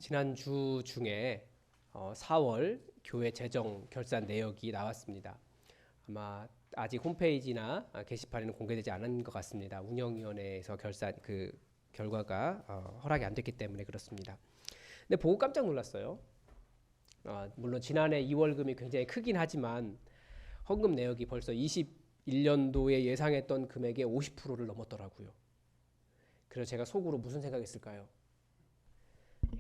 지난주 중에 4월 교회 재정 결산 내역이 나왔습니다. 아마 아직 홈페이지나 게시판에는 공개되지 않은 것 같습니다. 운영위원회에서 결산 그 결과가 허락이 안 됐기 때문에 그렇습니다. 근데 보고 깜짝 놀랐어요. 물론 지난해 2월금이 굉장히 크긴 하지만 헌금 내역이 벌써 21년도에 예상했던 금액의 50%를 넘었더라고요. 그래서 제가 속으로 무슨 생각했을까요?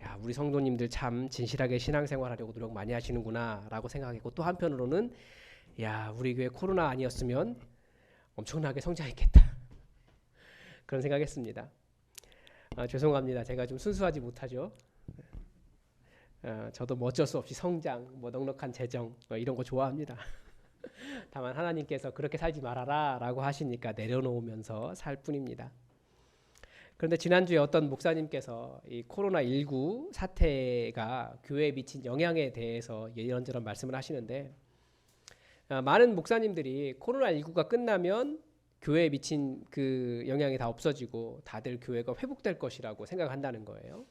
야, 우리 성도님들 참 진실하게 신앙생활하려고 노력 많이 하시는구나 라고 생각했고, 또 한편으로는 야, 우리 교회 코로나 아니었으면 엄청나게 성장했겠다 그런 생각했습니다. 죄송합니다. 제가 좀 순수하지 못하죠. 저도 뭐 어쩔 수 없이 성장, 뭐 넉넉한 재정 이런 거 좋아합니다. 다만 하나님께서 그렇게 살지 말아라 라고 하시니까 내려놓으면서 살 뿐입니다. 그런데 지난주에 어떤 목사님께서 이 코로나19 사태가 교회에 미친 영향에 대해서 이런저런 말씀을 하시는데, 많은 목사님들이 코로나19가 끝나면 교회에 미친 그 영향이 다 없어지고 다들 교회가 회복될 것이라고 생각한다는 거예요.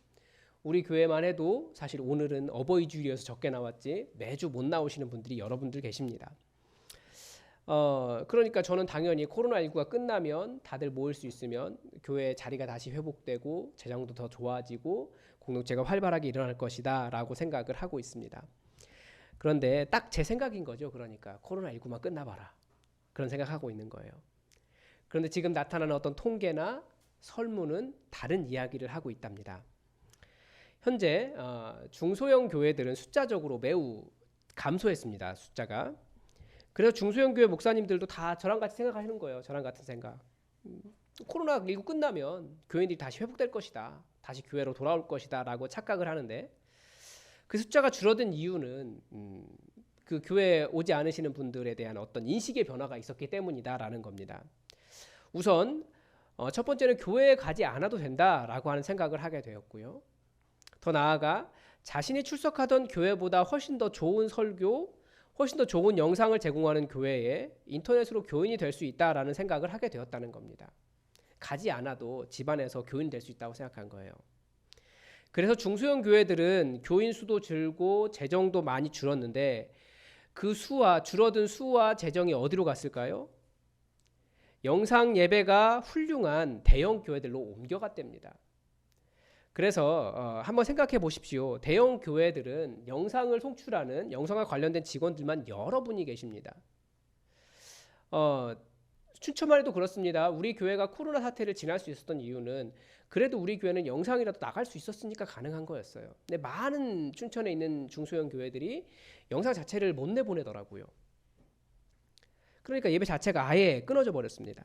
우리 교회만 해도 사실 오늘은 어버이 주일이어서 적게 나왔지 매주 못 나오시는 분들이 여러분들 계십니다. 그러니까 저는 당연히 코로나19가 끝나면 다들 모일 수 있으면 교회 자리가 다시 회복되고 재정도 더 좋아지고 공동체가 활발하게 일어날 것이다 라고 생각을 하고 있습니다. 그런데 딱 제 생각인 거죠. 그러니까 코로나19만 끝나봐라, 그런 생각하고 있는 거예요. 그런데 지금 나타나는 어떤 통계나 설문은 다른 이야기를 하고 있답니다. 현재 중소형 교회들은 숫자적으로 매우 감소했습니다. 숫자가. 그래서 중소형 교회 목사님들도 다 저랑 같이 생각하시는 거예요. 저랑 같은 생각. 코로나19 끝나면 교인들이 다시 회복될 것이다, 다시 교회로 돌아올 것이다 라고 착각을 하는데, 그 숫자가 줄어든 이유는 그 교회에 오지 않으시는 분들에 대한 어떤 인식의 변화가 있었기 때문이다 라는 겁니다. 우선 첫 번째는 교회에 가지 않아도 된다라고 하는 생각을 하게 되었고요. 더 나아가 자신이 출석하던 교회보다 훨씬 더 좋은 설교, 훨씬 더 좋은 영상을 제공하는 교회에 인터넷으로 교인이 될 수 있다라는 생각을 하게 되었다는 겁니다. 가지 않아도 집안에서 교인 될 수 있다고 생각한 거예요. 그래서 중소형 교회들은 교인 수도 줄고 재정도 많이 줄었는데, 그 줄어든 수와 재정이 어디로 갔을까요? 영상 예배가 훌륭한 대형 교회들로 옮겨갔답니다. 그래서 한번 생각해 보십시오. 대형 교회들은 영상을 송출하는 영상과 관련된 직원들만 여러분이 계십니다. 춘천만 해도 그렇습니다. 우리 교회가 코로나 사태를 지날 수 있었던 이유는 그래도 우리 교회는 영상이라도 나갈 수 있었으니까 가능한 거였어요. 근데 많은 춘천에 있는 중소형 교회들이 영상 자체를 못 내보내더라고요. 그러니까 예배 자체가 아예 끊어져 버렸습니다.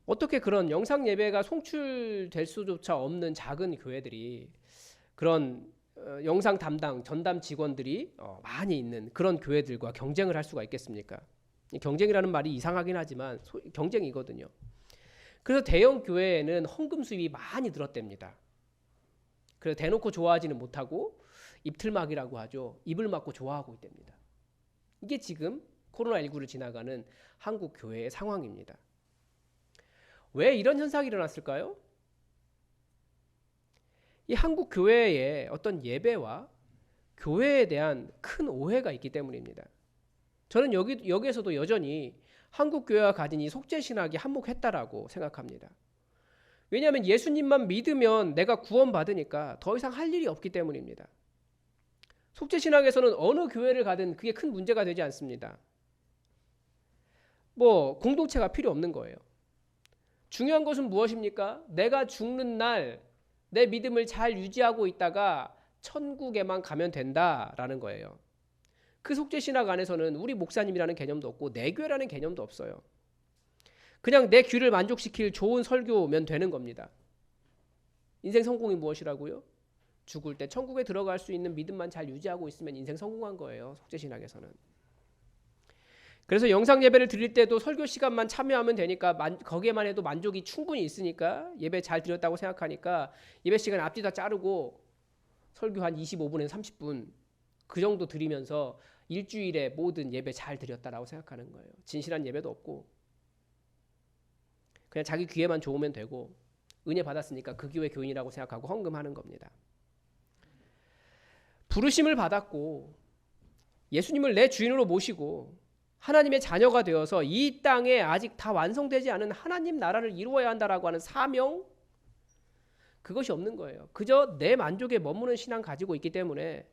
어떻게 그런 영상 예배가 송출될 수조차 없는 작은 교회들이 그런 영상 담당 전담 직원들이 많이 있는 그런 교회들과 경쟁을 할 수가 있겠습니까? 경쟁이라는 말이 이상하긴 하지만 경쟁이거든요. 그래서 대형 교회에는 헌금 수입이 많이 늘었답니다. 그래서 대놓고 좋아하지는 못하고 입틀막이라고 하죠. 입을 막고 좋아하고 있답니다. 이게 지금 코로나19를 지나가는 한국 교회의 상황입니다. 왜 이런 현상이 일어났을까요? 이 한국 교회의 어떤 예배와 교회에 대한 큰 오해가 있기 때문입니다. 저는 여기에서도 여전히 한국 교회가 가진 이 속죄신학이 한몫했다라고 생각합니다. 왜냐하면 예수님만 믿으면 내가 구원받으니까 더 이상 할 일이 없기 때문입니다. 속죄신학에서는 어느 교회를 가든 그게 큰 문제가 되지 않습니다. 뭐 공동체가 필요 없는 거예요. 중요한 것은 무엇입니까? 내가 죽는 날 내 믿음을 잘 유지하고 있다가 천국에만 가면 된다라는 거예요. 그 속죄신학 안에서는 우리 목사님이라는 개념도 없고 내 교회라는 개념도 없어요. 그냥 내 귀를 만족시킬 좋은 설교면 되는 겁니다. 인생 성공이 무엇이라고요? 죽을 때 천국에 들어갈 수 있는 믿음만 잘 유지하고 있으면 인생 성공한 거예요. 속죄신학에서는. 그래서 영상 예배를 드릴 때도 설교 시간만 참여하면 되니까 거기에만 해도 만족이 충분히 있으니까 예배 잘 드렸다고 생각하니까 예배 시간 앞뒤 다 자르고 설교 한 25분에서 30분 그 정도 드리면서 일주일에 모든 예배 잘 드렸다라고 생각하는 거예요. 진실한 예배도 없고 그냥 자기 귀에만 좋으면 되고 은혜 받았으니까 그 교회 교인이라고 생각하고 헌금하는 겁니다. 부르심을 받았고 예수님을 내 주인으로 모시고 하나님의 자녀가 되어서 이 땅에 아직 다 완성되지 않은 하나님 나라를 이루어야 한다라고 하는 사명, 그것이 없는 거예요. 그저 내 만족에 머무는 신앙 가지고 있기 때문에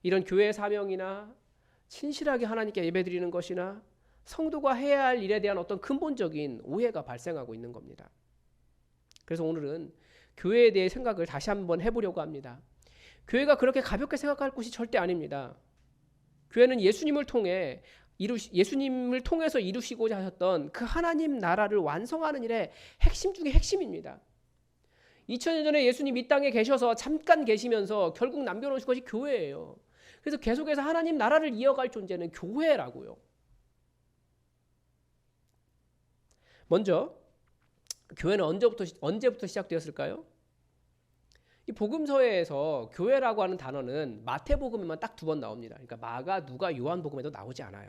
이런 교회의 사명이나 신실하게 하나님께 예배드리는 것이나 성도가 해야 할 일에 대한 어떤 근본적인 오해가 발생하고 있는 겁니다. 그래서 오늘은 교회에 대해 생각을 다시 한번 해보려고 합니다. 교회가 그렇게 가볍게 생각할 곳이 절대 아닙니다. 교회는 예수님을 통해서 이루시고자 하셨던 그 하나님 나라를 완성하는 일의 핵심 중에 핵심입니다. 2000년 전에 예수님 이 땅에 계셔서 잠깐 계시면서 결국 남겨놓으신 것이 교회예요. 그래서 계속해서 하나님 나라를 이어갈 존재는 교회라고요. 먼저 교회는 언제부터 시작되었을까요? 이 복음서에서 교회라고 하는 단어는 마태복음에만 딱 2번 나옵니다. 그러니까 마가, 누가, 요한복음에도 나오지 않아요.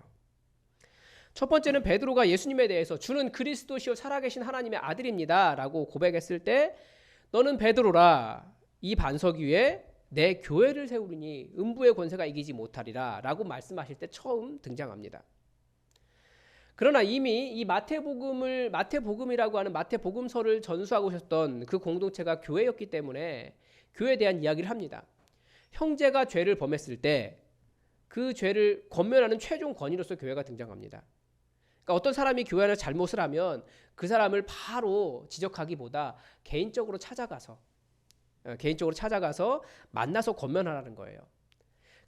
첫 번째는 베드로가 예수님에 대해서 주는 그리스도시요 살아계신 하나님의 아들입니다 라고 고백했을 때 너는 베드로라 이 반석 위에 내 교회를 세우리니 음부의 권세가 이기지 못하리라 라고 말씀하실 때 처음 등장합니다. 그러나 이미 이 마태복음이라고 하는 마태복음서를 전수하고 있었던 그 공동체가 교회였기 때문에 교회에 대한 이야기를 합니다. 형제가 죄를 범했을 때 그 죄를 권면하는 최종 권위로서 교회가 등장합니다. 그러니까 어떤 사람이 교회 안에서 잘못을 하면 그 사람을 바로 지적하기보다 개인적으로 찾아가서 만나서 권면하라는 거예요.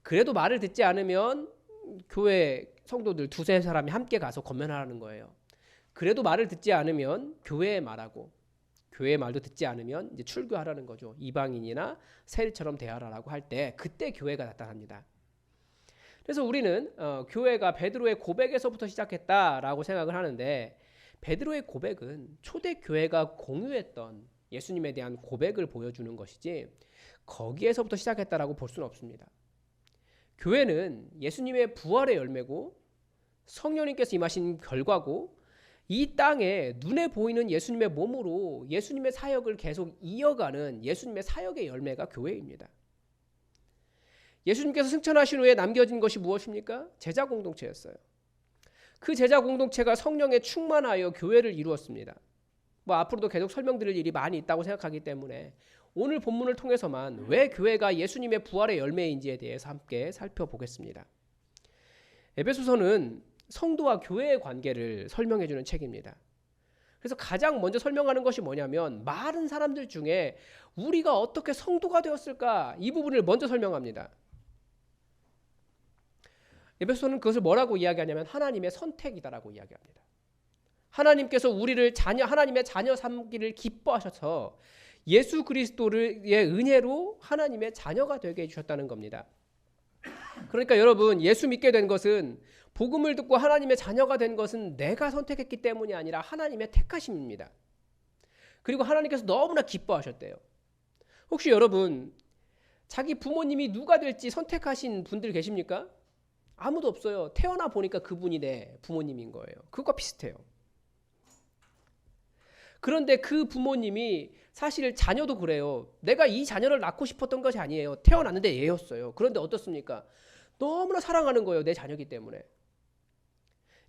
그래도 말을 듣지 않으면 교회 성도들 2-3 사람이 함께 가서 권면하라는 거예요. 그래도 말을 듣지 않으면 교회에 말하고 교회의 말도 듣지 않으면 이제 출교하라는 거죠. 이방인이나 세리처럼 대하라라고 할 때 그때 교회가 나타납니다. 그래서 우리는 교회가 베드로의 고백에서부터 시작했다라고 생각을 하는데 베드로의 고백은 초대 교회가 공유했던 예수님에 대한 고백을 보여주는 것이지 거기에서부터 시작했다라고 볼 수는 없습니다. 교회는 예수님의 부활의 열매고 성령님께서 임하신 결과고 이 땅에 눈에 보이는 예수님의 몸으로 예수님의 사역을 계속 이어가는 예수님의 사역의 열매가 교회입니다. 예수님께서 승천하신 후에 남겨진 것이 무엇입니까? 제자 공동체였어요. 그 제자 공동체가 성령에 충만하여 교회를 이루었습니다. 앞으로도 계속 설명드릴 일이 많이 있다고 생각하기 때문에 오늘 본문을 통해서만 왜 교회가 예수님의 부활의 열매인지에 대해서 함께 살펴보겠습니다. 에베소서는 성도와 교회의 관계를 설명해주는 책입니다. 그래서 가장 먼저 설명하는 것이 뭐냐면 많은 사람들 중에 우리가 어떻게 성도가 되었을까 이 부분을 먼저 설명합니다. 에베소서는 그것을 뭐라고 이야기하냐면 하나님의 선택이다라고 이야기합니다. 하나님께서 우리를 하나님의 자녀 삼기를 기뻐하셔서 예수 그리스도의 은혜로 하나님의 자녀가 되게 해주셨다는 겁니다. 그러니까 여러분 예수 믿게 된 것은 복음을 듣고 하나님의 자녀가 된 것은 내가 선택했기 때문이 아니라 하나님의 택하심입니다. 그리고 하나님께서 너무나 기뻐하셨대요. 혹시 여러분 자기 부모님이 누가 될지 선택하신 분들 계십니까? 아무도 없어요. 태어나 보니까 그분이 내 부모님인 거예요. 그것과 비슷해요. 그런데 그 부모님이 사실 자녀도 그래요. 내가 이 자녀를 낳고 싶었던 것이 아니에요. 태어났는데 얘였어요. 그런데 어떻습니까? 너무나 사랑하는 거예요. 내 자녀이기 때문에.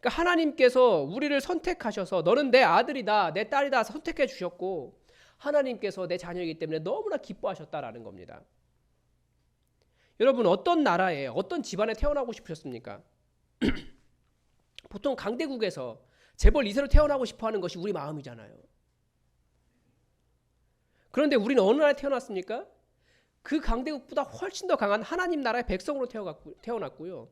그러니까 하나님께서 우리를 선택하셔서 너는 내 아들이다, 내 딸이다 선택해 주셨고 하나님께서 내 자녀이기 때문에 너무나 기뻐하셨다라는 겁니다. 여러분 어떤 나라에 어떤 집안에 태어나고 싶으셨습니까? 보통 강대국에서 재벌 2세로 태어나고 싶어하는 것이 우리 마음이잖아요. 그런데 우리는 어느 나라에 태어났습니까? 그 강대국보다 훨씬 더 강한 하나님 나라의 백성으로 태어났고요.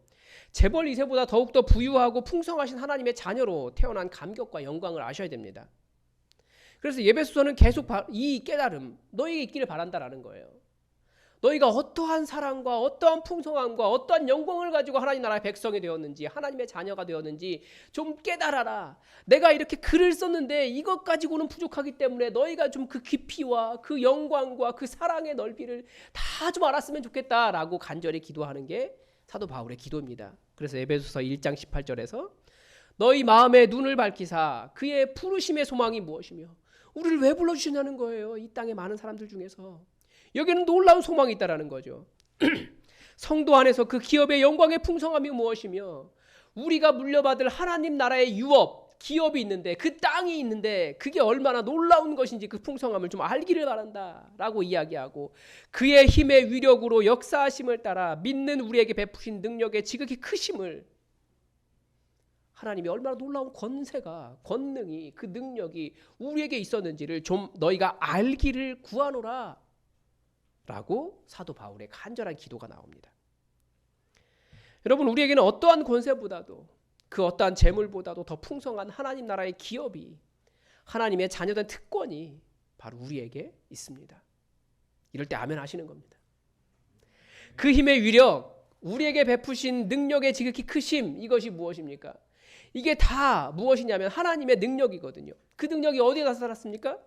재벌 2세보다 더욱더 부유하고 풍성하신 하나님의 자녀로 태어난 감격과 영광을 아셔야 됩니다. 그래서 예배소서는 계속 이 깨달음 너희에게 있기를 바란다라는 거예요. 너희가 어떠한 사랑과 어떠한 풍성함과 어떠한 영광을 가지고 하나님 나라의 백성이 되었는지 하나님의 자녀가 되었는지 좀 깨달아라. 내가 이렇게 글을 썼는데 이것 가지고는 부족하기 때문에 너희가 좀 그 깊이와 그 영광과 그 사랑의 넓이를 다 좀 알았으면 좋겠다라고 간절히 기도하는 게 사도 바울의 기도입니다. 그래서 에베소서 1장 18절에서 너희 마음의 눈을 밝히사 그의 부르심의 소망이 무엇이며 우리를 왜 불러주셨냐는 거예요. 이 땅의 많은 사람들 중에서 여기는 놀라운 소망이 있다라는 거죠. 성도 안에서 그 기업의 영광의 풍성함이 무엇이며 우리가 물려받을 하나님 나라의 유업, 기업이 있는데 그 땅이 있는데 그게 얼마나 놀라운 것인지 그 풍성함을 좀 알기를 바란다 라고 이야기하고 그의 힘의 위력으로 역사하심을 따라 믿는 우리에게 베푸신 능력의 지극히 크심을 하나님이 얼마나 놀라운 권세가 권능이 그 능력이 우리에게 있었는지를 좀 너희가 알기를 구하노라 라고 사도 바울의 간절한 기도가 나옵니다. 여러분 우리에게는 어떠한 권세보다도 그 어떠한 재물보다도 더 풍성한 하나님 나라의 기업이 하나님의 자녀된 특권이 바로 우리에게 있습니다. 이럴 때 아멘 하시는 겁니다. 그 힘의 위력 우리에게 베푸신 능력의 지극히 크심 이것이 무엇입니까? 이게 다 무엇이냐면 하나님의 능력이거든요. 그 능력이 어디에 나타났습니까?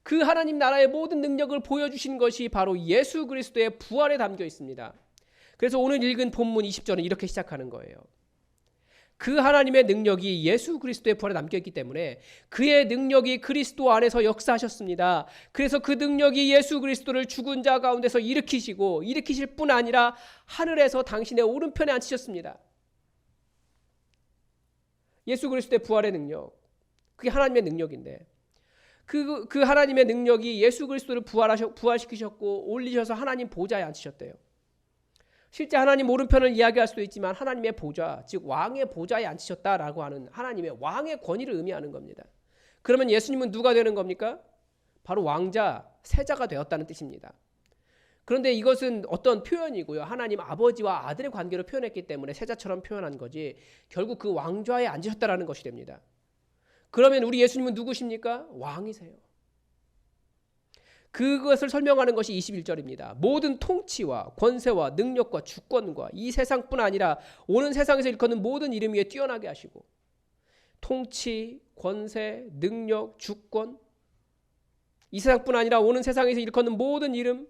그 하나님 나라의 모든 능력을 보여주신 것이 바로 예수 그리스도의 부활에 담겨 있습니다. 그래서 오늘 읽은 본문 20절은 이렇게 시작하는 거예요. 그 하나님의 능력이 예수 그리스도의 부활에 담겨 있기 때문에 그의 능력이 그리스도 안에서 역사하셨습니다. 그래서 그 능력이 예수 그리스도를 죽은 자 가운데서 일으키시고 일으키실 뿐 아니라 하늘에서 당신의 오른편에 앉히셨습니다. 예수 그리스도의 부활의 능력, 그게 하나님의 능력인데 그 하나님의 능력이 예수 그리스도를 부활시키셨고 올리셔서 하나님 보좌에 앉히셨대요. 실제 하나님 오른편을 이야기할 수도 있지만 하나님의 보좌, 즉 왕의 보좌에 앉히셨다라고 하는 하나님의 왕의 권위를 의미하는 겁니다. 그러면 예수님은 누가 되는 겁니까? 바로 왕자, 세자가 되었다는 뜻입니다. 그런데 이것은 어떤 표현이고요. 하나님 아버지와 아들의 관계로 표현했기 때문에 세자처럼 표현한 거지 결국 그 왕좌에 앉으셨다라는 것이 됩니다. 그러면 우리 예수님은 누구십니까? 왕이세요. 그것을 설명하는 것이 21절입니다. 모든 통치와 권세와 능력과 주권과 이 세상뿐 아니라 오는 세상에서 일컫는 모든 이름 위에 뛰어나게 하시고 통치, 권세, 능력, 주권 이 세상뿐 아니라 오는 세상에서 일컫는 모든 이름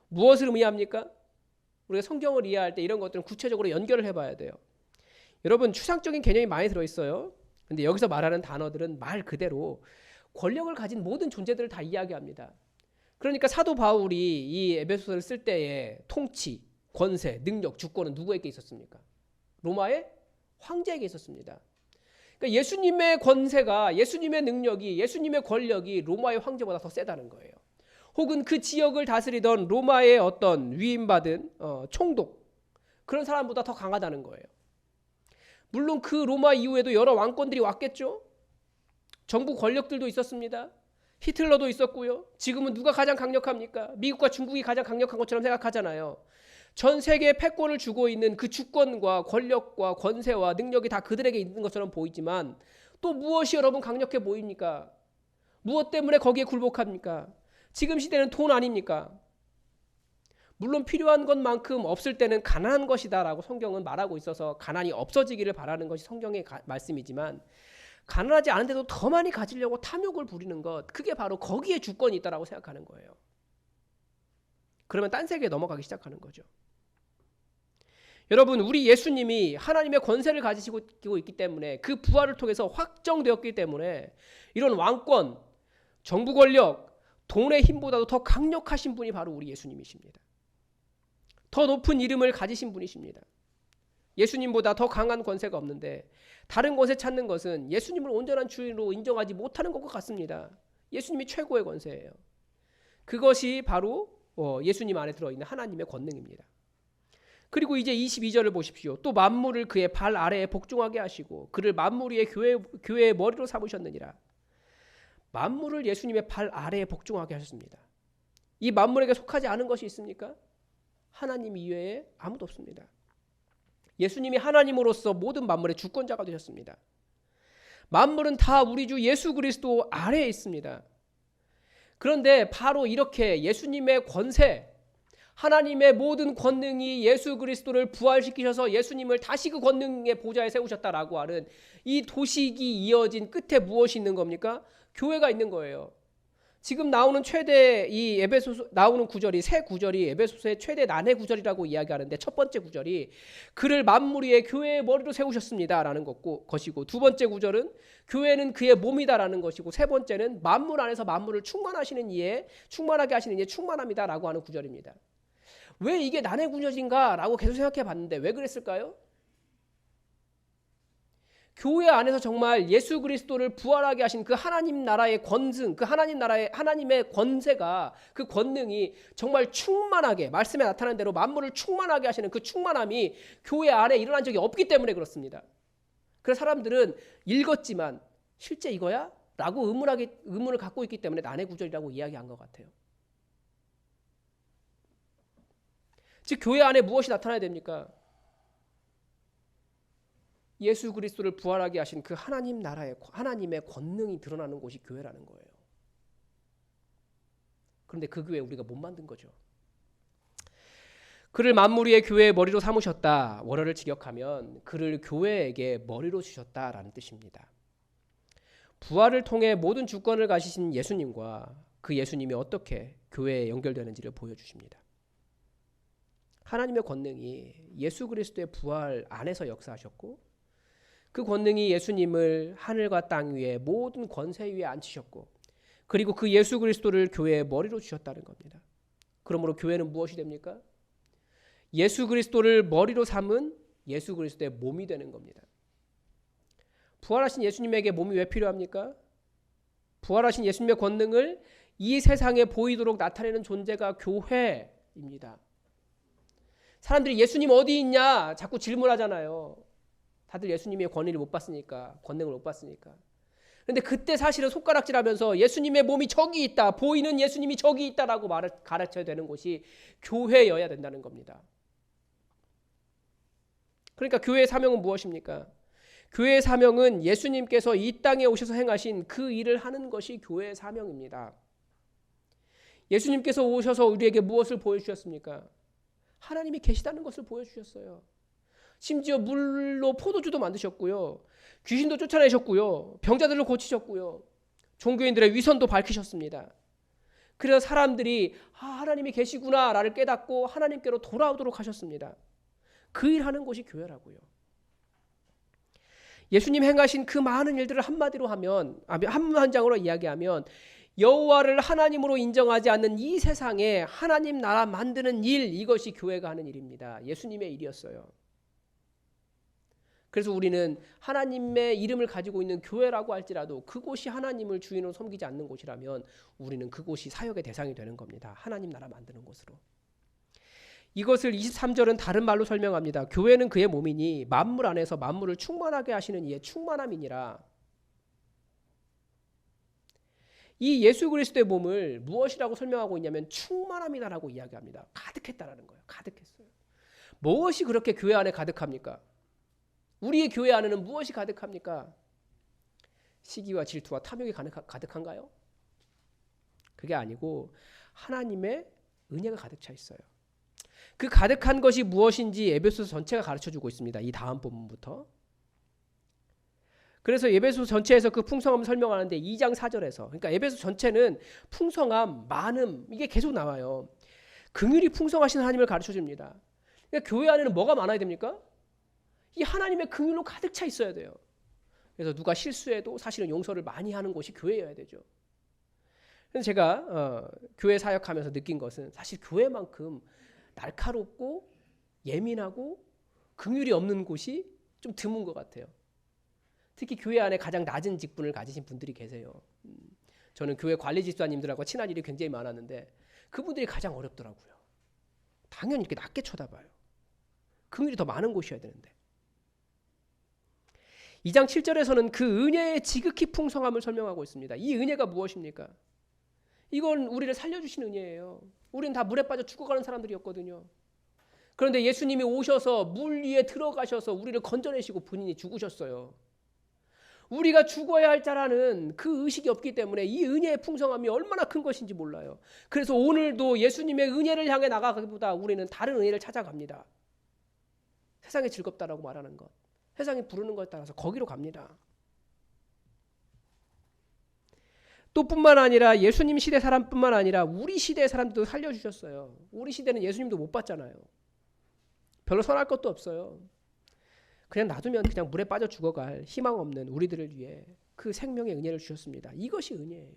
무엇을 의미합니까? 우리가 성경을 이해할 때 이런 것들은 구체적으로 연결을 해봐야 돼요. 여러분 추상적인 개념이 많이 들어있어요. 근데 여기서 말하는 단어들은 말 그대로 권력을 가진 모든 존재들을 다 이야기합니다. 그러니까 사도 바울이 이 에베소서를 쓸 때에 통치, 권세, 능력, 주권은 누구에게 있었습니까? 로마의 황제에게 있었습니다. 그러니까 예수님의 권세가, 예수님의 능력이, 예수님의 권력이 로마의 황제보다 더 세다는 거예요. 혹은 그 지역을 다스리던 로마의 어떤 위임받은 총독 그런 사람보다 더 강하다는 거예요. 물론 그 로마 이후에도 여러 왕권들이 왔겠죠. 정부 권력들도 있었습니다. 히틀러도 있었고요. 지금은 누가 가장 강력합니까? 미국과 중국이 가장 강력한 것처럼 생각하잖아요. 전 세계에 패권을 주고 있는 그 주권과 권력과 권세와 능력이 다 그들에게 있는 것처럼 보이지만 또 무엇이 여러분 강력해 보입니까? 무엇 때문에 거기에 굴복합니까? 지금 시대는 돈 아닙니까? 물론 필요한 것만큼 없을 때는 가난한 것이다 라고 성경은 말하고 있어서 가난이 없어지기를 바라는 것이 성경의 말씀이지만 가난하지 않은데도 더 많이 가지려고 탐욕을 부리는 것 그게 바로 거기에 주권이 있다라고 생각하는 거예요. 그러면 딴 세계에 넘어가기 시작하는 거죠. 여러분 우리 예수님이 하나님의 권세를 가지시고 있기 때문에 그 부활을 통해서 확정되었기 때문에 이런 왕권, 정부 권력, 돈의 힘보다도 더 강력하신 분이 바로 우리 예수님이십니다. 더 높은 이름을 가지신 분이십니다. 예수님보다 더 강한 권세가 없는데 다른 권세 찾는 것은 예수님을 온전한 주인으로 인정하지 못하는 것과 같습니다. 예수님이 최고의 권세예요. 그것이 바로 예수님 안에 들어있는 하나님의 권능입니다. 그리고 이제 22절을 보십시오. 또 만물을 그의 발 아래에 복종하게 하시고 그를 만물 위에 교회의 머리로 삼으셨느니라. 만물을 예수님의 발 아래에 복종하게 하셨습니다. 이 만물에게 속하지 않은 것이 있습니까? 하나님 이외에 아무도 없습니다. 예수님이 하나님으로서 모든 만물의 주권자가 되셨습니다. 만물은 다 우리 주 예수 그리스도 아래에 있습니다. 그런데 바로 이렇게 예수님의 권세, 하나님의 모든 권능이 예수 그리스도를 부활시키셔서 예수님을 다시 그 권능의 보좌에 세우셨다라고 하는 이 도식이 이어진 끝에 무엇이 있는 겁니까? 교회가 있는 거예요. 지금 나오는 최대 이 에베소서 나오는 구절이 세 구절이 에베소서의 최대 난해 구절이라고 이야기하는데 첫 번째 구절이 그를 만물 위에 교회의 머리로 세우셨습니다라는 것이고 두 번째 구절은 교회는 그의 몸이다라는 것이고 세 번째는 만물 안에서 만물을 충만하게 하시는 이에 충만합니다라고 하는 구절입니다. 왜 이게 난해구조인가라고 계속 생각해 봤는데 왜 그랬을까요? 교회 안에서 정말 예수 그리스도를 부활하게 하신 그 하나님 나라의 권승, 그 하나님의 권세가, 그 권능이 정말 충만하게, 말씀에 나타난 대로 만물을 충만하게 하시는 그 충만함이 교회 안에 일어난 적이 없기 때문에 그렇습니다. 그래서 사람들은 읽었지만 실제 이거야? 라고 의문을 갖고 있기 때문에 난해구절이라고 이야기한 것 같아요. 즉 교회 안에 무엇이 나타나야 됩니까? 예수 그리스도를 부활하게 하신 그 하나님의 권능이 드러나는 곳이 교회라는 거예요. 그런데 그 교회 우리가 못 만든 거죠. 그를 만물 위의 교회의 머리로 삼으셨다. 원어를 직역하면 그를 교회에게 머리로 주셨다라는 뜻입니다. 부활을 통해 모든 주권을 가지신 예수님과 그 예수님이 어떻게 교회에 연결되는지를 보여주십니다. 하나님의 권능이 예수 그리스도의 부활 안에서 역사하셨고 그 권능이 예수님을 하늘과 땅 위에 모든 권세 위에 앉히셨고 그리고 그 예수 그리스도를 교회의 머리로 주셨다는 겁니다. 그러므로 교회는 무엇이 됩니까? 예수 그리스도를 머리로 삼은 예수 그리스도의 몸이 되는 겁니다. 부활하신 예수님에게 몸이 왜 필요합니까? 부활하신 예수님의 권능을 이 세상에 보이도록 나타내는 존재가 교회입니다. 사람들이 예수님 어디 있냐 자꾸 질문하잖아요. 다들 예수님의 권위를 못 봤으니까, 권능을 못 봤으니까. 그런데 그때 사실은 손가락질하면서 예수님의 몸이 저기 있다, 보이는 예수님이 저기 있다라고 말을 가르쳐야 되는 곳이 교회여야 된다는 겁니다. 그러니까 교회의 사명은 무엇입니까? 교회의 사명은 예수님께서 이 땅에 오셔서 행하신 그 일을 하는 것이 교회의 사명입니다. 예수님께서 오셔서 우리에게 무엇을 보여주셨습니까? 하나님이 계시다는 것을 보여주셨어요. 심지어 물로 포도주도 만드셨고요. 귀신도 쫓아내셨고요. 병자들을 고치셨고요. 종교인들의 위선도 밝히셨습니다. 그래서 사람들이 하나님이 계시구나를 깨닫고 하나님께로 돌아오도록 하셨습니다. 그 일하는 곳이 교회라고요. 예수님 행하신 그 많은 일들을 한마디로 하면, 한 장으로 이야기하면 여호와를 하나님으로 인정하지 않는 이 세상에 하나님 나라 만드는 일, 이것이 교회가 하는 일입니다. 예수님의 일이었어요. 그래서 우리는 하나님의 이름을 가지고 있는 교회라고 할지라도 그곳이 하나님을 주인으로 섬기지 않는 곳이라면 우리는 그곳이 사역의 대상이 되는 겁니다. 하나님 나라 만드는 곳으로. 이것을 23절은 다른 말로 설명합니다. 교회는 그의 몸이니 만물 안에서 만물을 충만하게 하시는 이의 충만함이니라. 이 예수 그리스도의 몸을 무엇이라고 설명하고 있냐면 충만함이다라고 이야기합니다. 가득했다라는 거예요. 가득했어요. 무엇이 그렇게 교회 안에 가득합니까? 우리의 교회 안에는 무엇이 가득합니까? 시기와 질투와 탐욕이 가득한가요? 그게 아니고 하나님의 은혜가 가득 차 있어요. 그 가득한 것이 무엇인지 에베소서 전체가 가르쳐주고 있습니다. 이 다음 본문부터. 그래서 에베소 전체에서 그 풍성함을 설명하는데 2장 4절에서, 그러니까 에베소 전체는 풍성함, 많음, 이게 계속 나와요. 긍휼이 풍성하신 하나님을 가르쳐줍니다. 그러니까 교회 안에는 뭐가 많아야 됩니까? 이 하나님의 긍휼로 가득 차 있어야 돼요. 그래서 누가 실수해도 사실은 용서를 많이 하는 곳이 교회여야 되죠. 그래서 제가 교회 사역하면서 느낀 것은 사실 교회만큼 날카롭고 예민하고 긍휼이 없는 곳이 좀 드문 것 같아요. 특히 교회 안에 가장 낮은 직분을 가지신 분들이 계세요. 저는 교회 관리 집사님들하고 친한 일이 굉장히 많았는데 그분들이 가장 어렵더라고요. 당연히 이렇게 낮게 쳐다봐요. 긍휼이 더 많은 곳이어야 되는데. 2장 7절에서는 그 은혜의 지극히 풍성함을 설명하고 있습니다. 이 은혜가 무엇입니까? 이건 우리를 살려주신 은혜예요. 우리는 다 물에 빠져 죽어가는 사람들이었거든요. 그런데 예수님이 오셔서 물 위에 들어가셔서 우리를 건져내시고 본인이 죽으셨어요. 우리가 죽어야 할 자라는 그 의식이 없기 때문에 이 은혜의 풍성함이 얼마나 큰 것인지 몰라요. 그래서 오늘도 예수님의 은혜를 향해 나가기보다 우리는 다른 은혜를 찾아갑니다. 세상이 즐겁다라고 말하는 것, 세상이 부르는 것에 따라서 거기로 갑니다. 또 뿐만 아니라 예수님 시대 사람뿐만 아니라 우리 시대의 사람들도 살려주셨어요. 우리 시대는 예수님도 못 봤잖아요. 별로 선할 것도 없어요. 그냥 놔두면 그냥 물에 빠져 죽어갈 희망 없는 우리들을 위해 그 생명의 은혜를 주셨습니다. 이것이 은혜예요.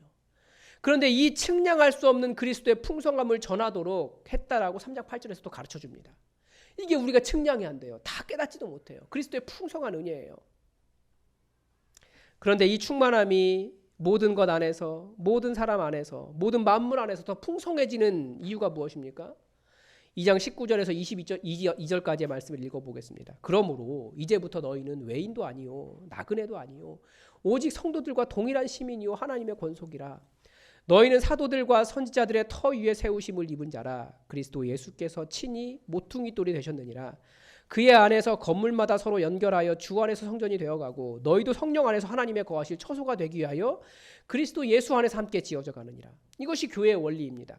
그런데 이 측량할 수 없는 그리스도의 풍성함을 전하도록 했다라고 3장 8절에서도 가르쳐 줍니다. 이게 우리가 측량이 안 돼요. 다 깨닫지도 못해요. 그리스도의 풍성한 은혜예요. 그런데 이 충만함이 모든 것 안에서, 모든 사람 안에서, 모든 만물 안에서 더 풍성해지는 이유가 무엇입니까? 2장 19절에서 22절까지의 말씀을 읽어보겠습니다. 그러므로 이제부터 너희는 외인도 아니요 나그네도 아니요 오직 성도들과 동일한 시민이요 하나님의 권속이라. 너희는 사도들과 선지자들의 터 위에 세우심을 입은 자라. 그리스도 예수께서 친히 모퉁이 돌이 되셨느니라. 그의 안에서 건물마다 서로 연결하여 주 안에서 성전이 되어가고 너희도 성령 안에서 하나님의 거하실 처소가 되기 위하여 그리스도 예수 안에서 함께 지어져 가느니라. 이것이 교회의 원리입니다.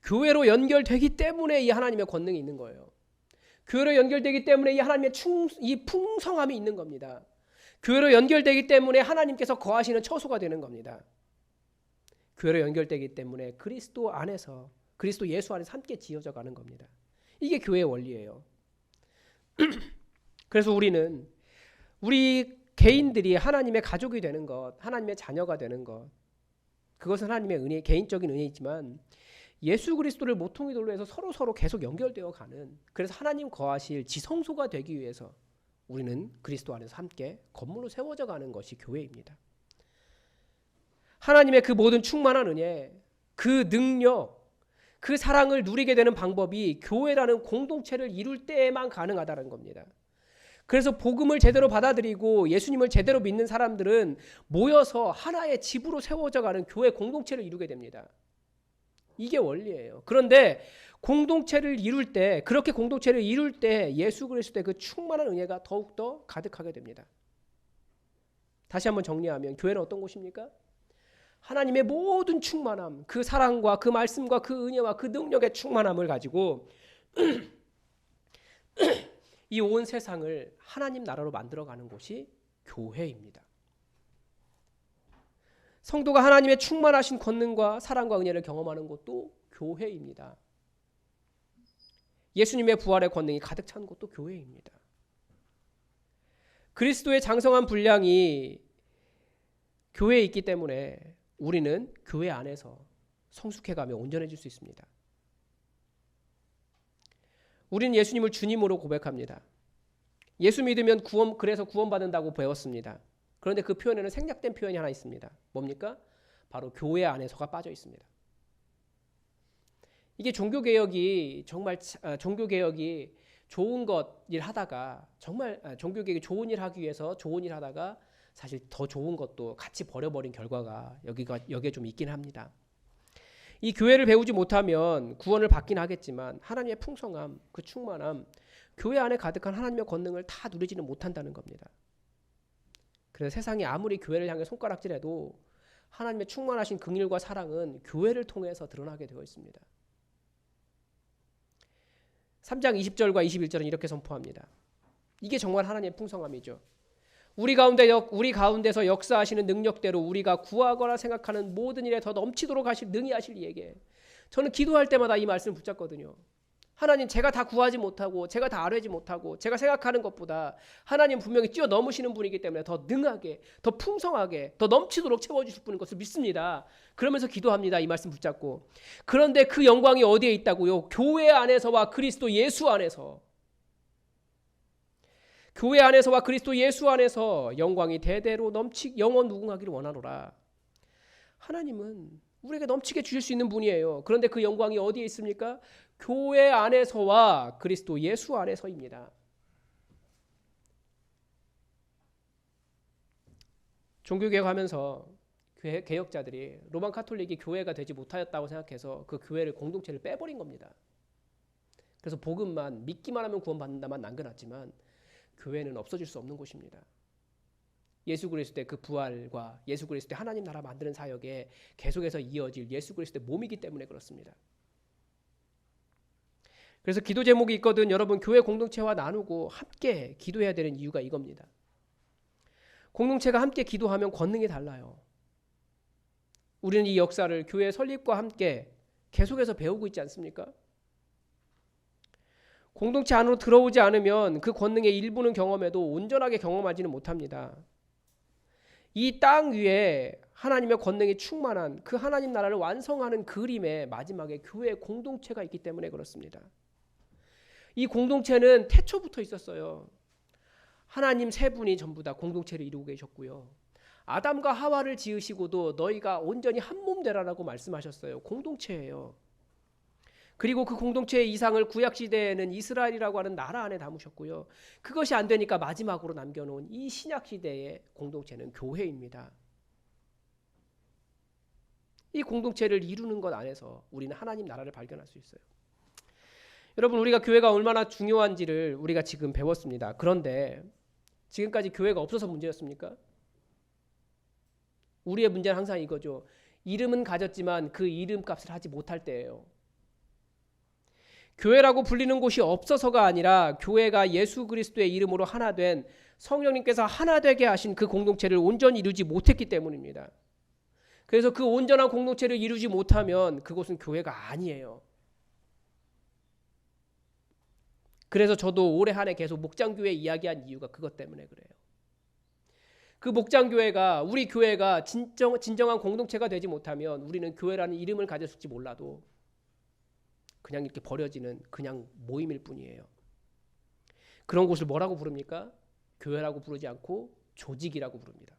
교회로 연결되기 때문에 이 하나님의 권능이 있는 거예요. 교회로 연결되기 때문에 이 하나님의 이 풍성함이 있는 겁니다. 교회로 연결되기 때문에 하나님께서 거하시는 처소가 되는 겁니다. 교회로 연결되기 때문에 그리스도 안에서, 그리스도 예수 안에서 함께 지어져 가는 겁니다. 이게 교회의 원리예요. 그래서 우리 개인들이 하나님의 가족이 되는 것, 하나님의 자녀가 되는 것, 그것은 하나님의 은혜, 개인적인 은혜이지만 예수 그리스도를 모퉁이 돌로 해서 서로 계속 연결되어 가는, 그래서 하나님 거하실 지성소가 되기 위해서 우리는 그리스도 안에서 함께 건물로 세워져 가는 것이 교회입니다. 하나님의 그 모든 충만한 은혜, 그 능력, 그 사랑을 누리게 되는 방법이 교회라는 공동체를 이룰 때에만 가능하다는 겁니다. 그래서 복음을 제대로 받아들이고 예수님을 제대로 믿는 사람들은 모여서 하나의 집으로 세워져 가는 교회 공동체를 이루게 됩니다. 이게 원리예요. 그런데 공동체를 이룰 때, 그렇게 공동체를 이룰 때 예수 그리스도의 그 충만한 은혜가 더욱더 가득하게 됩니다. 다시 한번 정리하면 교회는 어떤 곳입니까? 하나님의 모든 충만함, 그 사랑과 그 말씀과 그 은혜와 그 능력의 충만함을 가지고 이 온 세상을 하나님 나라로 만들어가는 곳이 교회입니다. 성도가 하나님의 충만하신 권능과 사랑과 은혜를 경험하는 곳도 교회입니다. 예수님의 부활의 권능이 가득 찬 곳도 교회입니다. 그리스도의 장성한 분량이 교회에 있기 때문에 우리는 교회 안에서 성숙해가며 온전해질 수 있습니다. 우리는 예수님을 주님으로 고백합니다. 예수 믿으면 그래서 구원받는다고 배웠습니다. 그런데 그 표현에는 생략된 표현이 하나 있습니다. 뭡니까? 바로 교회 안에서가 빠져 있습니다. 이게 종교개혁이 좋은 일 하다가 정말 종교개혁이 좋은 일 하기 위해서 좋은 일 하다가 사실 더 좋은 것도 같이 버려버린 결과가 여기에 좀 있긴 합니다. 이 교회를 배우지 못하면 구원을 받긴 하겠지만 하나님의 풍성함, 그 충만함, 교회 안에 가득한 하나님의 권능을 다 누리지는 못한다는 겁니다. 그래서 세상이 아무리 교회를 향해 손가락질해도 하나님의 충만하신 긍휼과 사랑은 교회를 통해서 드러나게 되어 있습니다. 3장 20절과 21절은 이렇게 선포합니다. 이게 정말 하나님의 풍성함이죠. 우리 가운데서 역사하시는 능력대로 우리가 구하거나 생각하는 모든 일에 더 넘치도록 능히 하실 이에게. 저는 기도할 때마다 이 말씀을 붙잡거든요. 하나님, 제가 다 구하지 못하고 제가 다 아뢰지 못하고 제가 생각하는 것보다 하나님 분명히 뛰어넘으시는 분이기 때문에 더 능하게, 더 풍성하게, 더 넘치도록 채워주실 분인 것을 믿습니다. 그러면서 기도합니다. 이 말씀 붙잡고. 그런데 그 영광이 어디에 있다고요? 교회 안에서와 그리스도 예수 안에서. 교회 안에서와 그리스도 예수 안에서 영광이 대대로 영원 무궁하기를 원하노라. 하나님은 우리에게 넘치게 주실 수 있는 분이에요. 그런데 그 영광이 어디에 있습니까? 교회 안에서와 그리스도 예수 안에서입니다. 종교개혁하면서 개혁자들이 로만 카톨릭이 교회가 되지 못하였다고 생각해서 그 교회를, 공동체를 빼버린 겁니다. 그래서 복음만 믿기만 하면 구원받는다만 남겨놨지만 교회는 없어질 수 없는 곳입니다. 예수 그리스도의 그 부활과 예수 그리스도의 하나님 나라 만드는 사역에 계속해서 이어질 예수 그리스도의 몸이기 때문에 그렇습니다. 그래서 기도 제목이 있거든. 여러분, 교회 공동체와 나누고 함께 기도해야 되는 이유가 이겁니다. 공동체가 함께 기도하면 권능이 달라요. 우리는 이 역사를 교회 설립과 함께 계속해서 배우고 있지 않습니까? 공동체 안으로 들어오지 않으면 그 권능의 일부는 경험해도 온전하게 경험하지는 못합니다. 이 땅 위에 하나님의 권능이 충만한 그 하나님 나라를 완성하는 그림의 마지막에 교회 공동체가 있기 때문에 그렇습니다. 이 공동체는 태초부터 있었어요. 하나님 세 분이 전부 다 공동체를 이루고 계셨고요. 아담과 하와를 지으시고도 너희가 온전히 한 몸 되라라고 말씀하셨어요. 공동체예요. 그리고 그 공동체의 이상을 구약시대에는 이스라엘이라고 하는 나라 안에 담으셨고요. 그것이 안 되니까 마지막으로 남겨놓은 이 신약시대의 공동체는 교회입니다. 이 공동체를 이루는 것 안에서 우리는 하나님 나라를 발견할 수 있어요. 여러분, 우리가 교회가 얼마나 중요한지를 우리가 지금 배웠습니다. 그런데 지금까지 교회가 없어서 문제였습니까? 우리의 문제는 항상 이거죠. 이름은 가졌지만 그 이름값을 하지 못할 때예요. 교회라고 불리는 곳이 없어서가 아니라 교회가 예수 그리스도의 이름으로 하나 된 성령님께서 하나 되게 하신 그 공동체를 온전히 이루지 못했기 때문입니다. 그래서 그 온전한 공동체를 이루지 못하면 그곳은 교회가 아니에요. 그래서 저도 올해 한 해 계속 목장교회 이야기한 이유가 그것 때문에 그래요. 그 목장교회가 우리 교회가 진정한 공동체가 되지 못하면 우리는 교회라는 이름을 가졌을지 몰라도 그냥 이렇게 버려지는 그냥 모임일 뿐이에요. 그런 곳을 뭐라고 부릅니까? 교회라고 부르지 않고 조직이라고 부릅니다.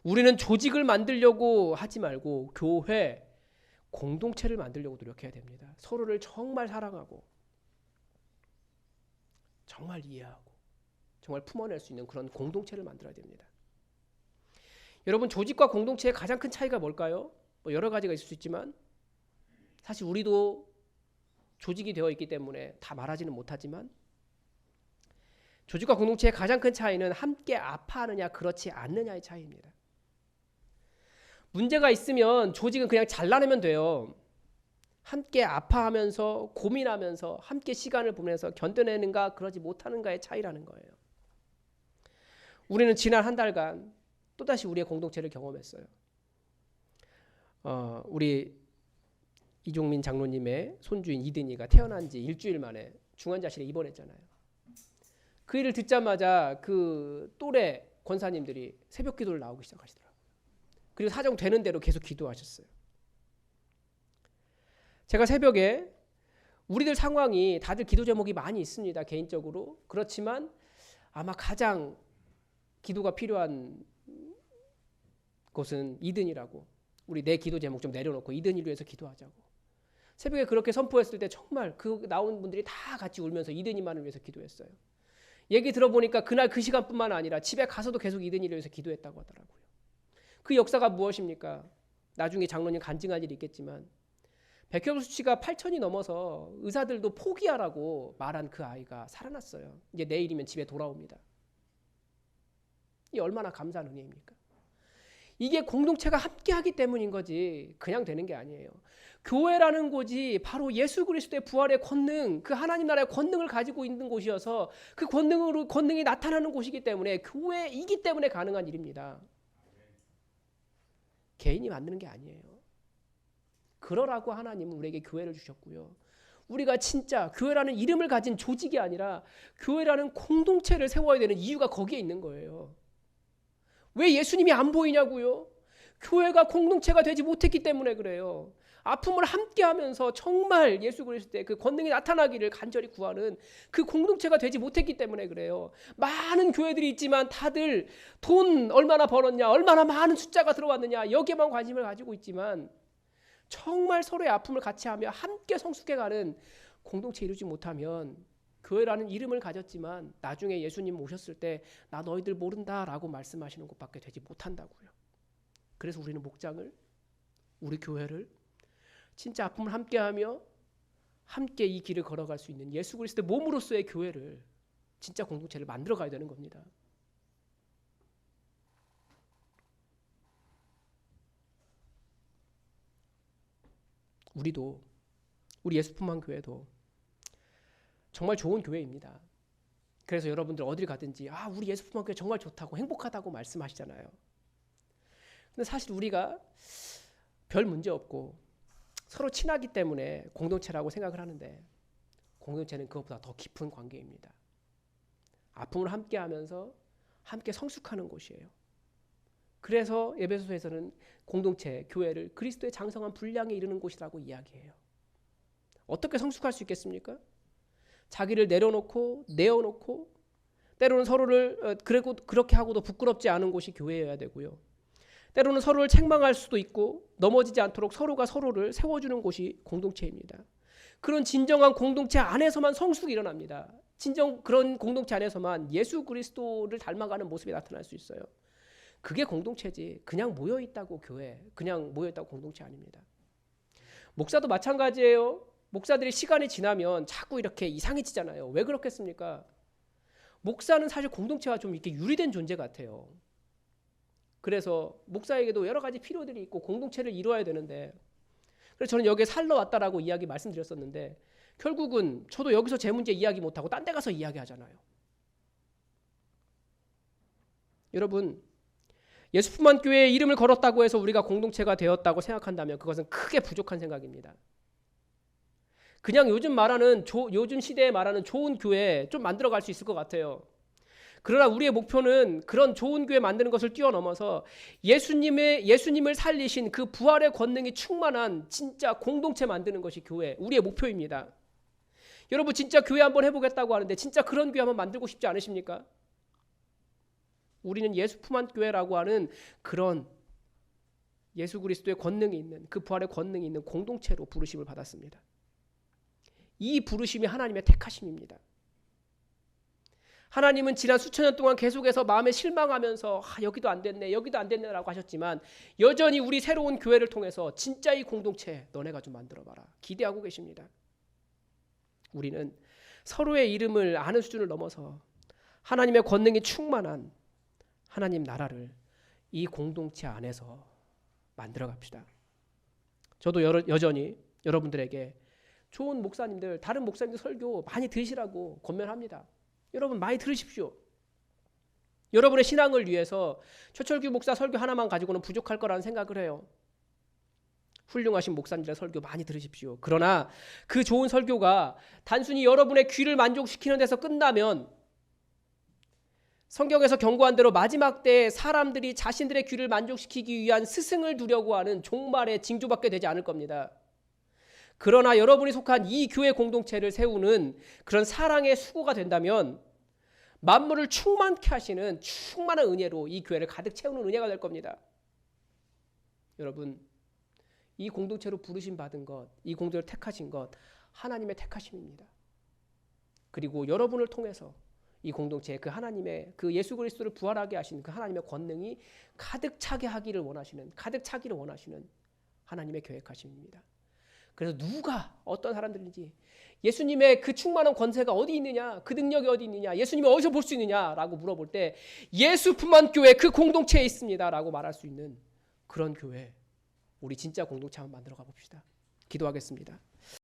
우리는 조직을 만들려고 하지 말고 교회 공동체를 만들려고 노력해야 됩니다. 서로를 정말 사랑하고 정말 이해하고 정말 품어낼 수 있는 그런 공동체를 만들어야 됩니다. 여러분, 조직과 공동체의 가장 큰 차이가 뭘까요? 여러 가지가 있을 수 있지만 사실 우리도 조직이 되어 있기 때문에 다 말하지는 못하지만 조직과 공동체의 가장 큰 차이는 함께 아파하느냐 그렇지 않느냐의 차이입니다. 문제가 있으면 조직은 그냥 잘라내면 돼요. 함께 아파하면서 고민하면서 함께 시간을 보내서 견뎌내는가 그러지 못하는가의 차이라는 거예요. 우리는 지난 한 달간 또다시 우리의 공동체를 경험했어요. 우리 이종민 장로님의 손주인 이든이가 태어난 지 일주일 만에 중환자실에 입원했잖아요. 그 일을 듣자마자 그 또래 권사님들이 새벽 기도를 나오기 시작하시더라고요. 그리고 사정 되는 대로 계속 기도하셨어요. 제가 새벽에 우리들 상황이 다들 기도 제목이 많이 있습니다. 개인적으로. 그렇지만 아마 가장 기도가 필요한 곳은 이든이라고. 우리 내 기도 제목 좀 내려놓고 이든이를 위해서 기도하자고. 새벽에 그렇게 선포했을 때 정말 그 나온 분들이 다 같이 울면서 이든이만을 위해서 기도했어요. 얘기 들어보니까 그날 그 시간뿐만 아니라 집에 가서도 계속 이든이를 위해서 기도했다고 하더라고요. 그 역사가 무엇입니까? 나중에 장로님 간증할 일이 있겠지만 백혈 수치가 8천이 넘어서 의사들도 포기하라고 말한 그 아이가 살아났어요. 이제 내일이면 집에 돌아옵니다. 이 얼마나 감사한 은혜입니까? 이게 공동체가 함께하기 때문인 거지 그냥 되는 게 아니에요. 교회라는 곳이 바로 예수 그리스도의 부활의 권능, 그 하나님 나라의 권능을 가지고 있는 곳이어서 그 권능이 나타나는 곳이기 때문에 교회이기 때문에 가능한 일입니다. 개인이 만드는 게 아니에요. 그러라고 하나님은 우리에게 교회를 주셨고요. 우리가 진짜 교회라는 이름을 가진 조직이 아니라 교회라는 공동체를 세워야 되는 이유가 거기에 있는 거예요. 왜 예수님이 안 보이냐고요? 교회가 공동체가 되지 못했기 때문에 그래요. 아픔을 함께하면서 정말 예수 그리스도의 그 권능이 나타나기를 간절히 구하는 그 공동체가 되지 못했기 때문에 그래요. 많은 교회들이 있지만 다들 돈 얼마나 벌었냐, 얼마나 많은 숫자가 들어왔느냐 여기에만 관심을 가지고 있지만 정말 서로의 아픔을 같이 하며 함께 성숙해가는 공동체 이루지 못하면 교회라는 이름을 가졌지만 나중에 예수님 오셨을 때 나 너희들 모른다라고 말씀하시는 것밖에 되지 못한다고요. 그래서 우리는 목장을, 우리 교회를 진짜 아픔을 함께하며 함께 이 길을 걸어갈 수 있는 예수 그리스도의 몸으로서의 교회를 진짜 공동체를 만들어가야 되는 겁니다. 우리도 우리 예수품만 교회도 정말 좋은 교회입니다. 그래서 여러분들 어딜 가든지 우리 예수품만 교회 정말 좋다고 행복하다고 말씀하시잖아요. 근데 사실 우리가 별 문제 없고 서로 친하기 때문에 공동체라고 생각을 하는데 공동체는 그것보다 더 깊은 관계입니다. 아픔을 함께하면서 함께 성숙하는 곳이에요. 그래서 에베소서에서는 공동체, 교회를 그리스도의 장성한 분량에 이르는 곳이라고 이야기해요. 어떻게 성숙할 수 있겠습니까? 자기를 내려놓고 내어놓고 때로는 서로를 그렇게 하고도 부끄럽지 않은 곳이 교회여야 되고요. 때로는 서로를 책망할 수도 있고 넘어지지 않도록 서로가 서로를 세워주는 곳이 공동체입니다. 그런 진정한 공동체 안에서만 성숙이 일어납니다. 진정 그런 공동체 안에서만 예수 그리스도를 닮아가는 모습이 나타날 수 있어요. 그게 공동체지 그냥 모여있다고 교회, 그냥 모여있다고 공동체 아닙니다. 목사도 마찬가지예요. 목사들이 시간이 지나면 자꾸 이렇게 이상해지잖아요. 왜 그렇겠습니까? 목사는 사실 공동체와 좀 이렇게 유리된 존재 같아요. 그래서 목사에게도 여러 가지 필요들이 있고 공동체를 이루어야 되는데, 그래서 저는 여기에 살러 왔다라고 이야기 말씀드렸었는데 결국은 저도 여기서 제 문제 이야기 못하고 딴 데 가서 이야기하잖아요. 여러분, 예수뿐만 교회에 이름을 걸었다고 해서 우리가 공동체가 되었다고 생각한다면 그것은 크게 부족한 생각입니다. 그냥 요즘 말하는 요즘 시대에 말하는 좋은 교회 좀 만들어갈 수 있을 것 같아요. 그러나 우리의 목표는 그런 좋은 교회 만드는 것을 뛰어넘어서 예수님을 살리신 그 부활의 권능이 충만한 진짜 공동체 만드는 것이 교회, 우리의 목표입니다. 여러분 진짜 교회 한번 해보겠다고 하는데 진짜 그런 교회 한번 만들고 싶지 않으십니까? 우리는 예수 품 안 교회라고 하는 그런 예수 그리스도의 권능이 있는, 그 부활의 권능이 있는 공동체로 부르심을 받았습니다. 이 부르심이 하나님의 택하심입니다. 하나님은 지난 수천 년 동안 계속해서 마음에 실망하면서 여기도 안 됐네 여기도 안 됐네라고 하셨지만 여전히 우리 새로운 교회를 통해서 진짜 이 공동체 너네가 좀 만들어봐라 기대하고 계십니다. 우리는 서로의 이름을 아는 수준을 넘어서 하나님의 권능이 충만한 하나님 나라를 이 공동체 안에서 만들어 갑시다. 저도 여전히 여러분들에게 좋은 목사님들, 다른 목사님들 설교 많이 들으시라고 권면합니다. 여러분 많이 들으십시오. 여러분의 신앙을 위해서 최철규 목사 설교 하나만 가지고는 부족할 거라는 생각을 해요. 훌륭하신 목사님들의 설교 많이 들으십시오. 그러나 그 좋은 설교가 단순히 여러분의 귀를 만족시키는 데서 끝나면 성경에서 경고한 대로 마지막 때에 사람들이 자신들의 귀를 만족시키기 위한 스승을 두려고 하는 종말의 징조밖에 되지 않을 겁니다. 그러나 여러분이 속한 이 교회 공동체를 세우는 그런 사랑의 수고가 된다면 만물을 충만케 하시는 충만한 은혜로 이 교회를 가득 채우는 은혜가 될 겁니다. 여러분, 이 공동체로 부르심 받은 것, 이 공동체를 택하신 것 하나님의 택하심입니다. 그리고 여러분을 통해서 이 공동체에 그 하나님의 그 예수 그리스도를 부활하게 하신 그 하나님의 권능이 가득 차게 하기를 원하시는, 가득 차기를 원하시는 하나님의 계획하심입니다. 그래서 누가 어떤 사람들인지 예수님의 그 충만한 권세가 어디 있느냐, 그 능력이 어디 있느냐, 예수님이 어디서 볼 수 있느냐라고 물어볼 때 예수 품 안 교회 그 공동체에 있습니다라고 말할 수 있는 그런 교회, 우리 진짜 공동체 한번 만들어 가봅시다. 기도하겠습니다.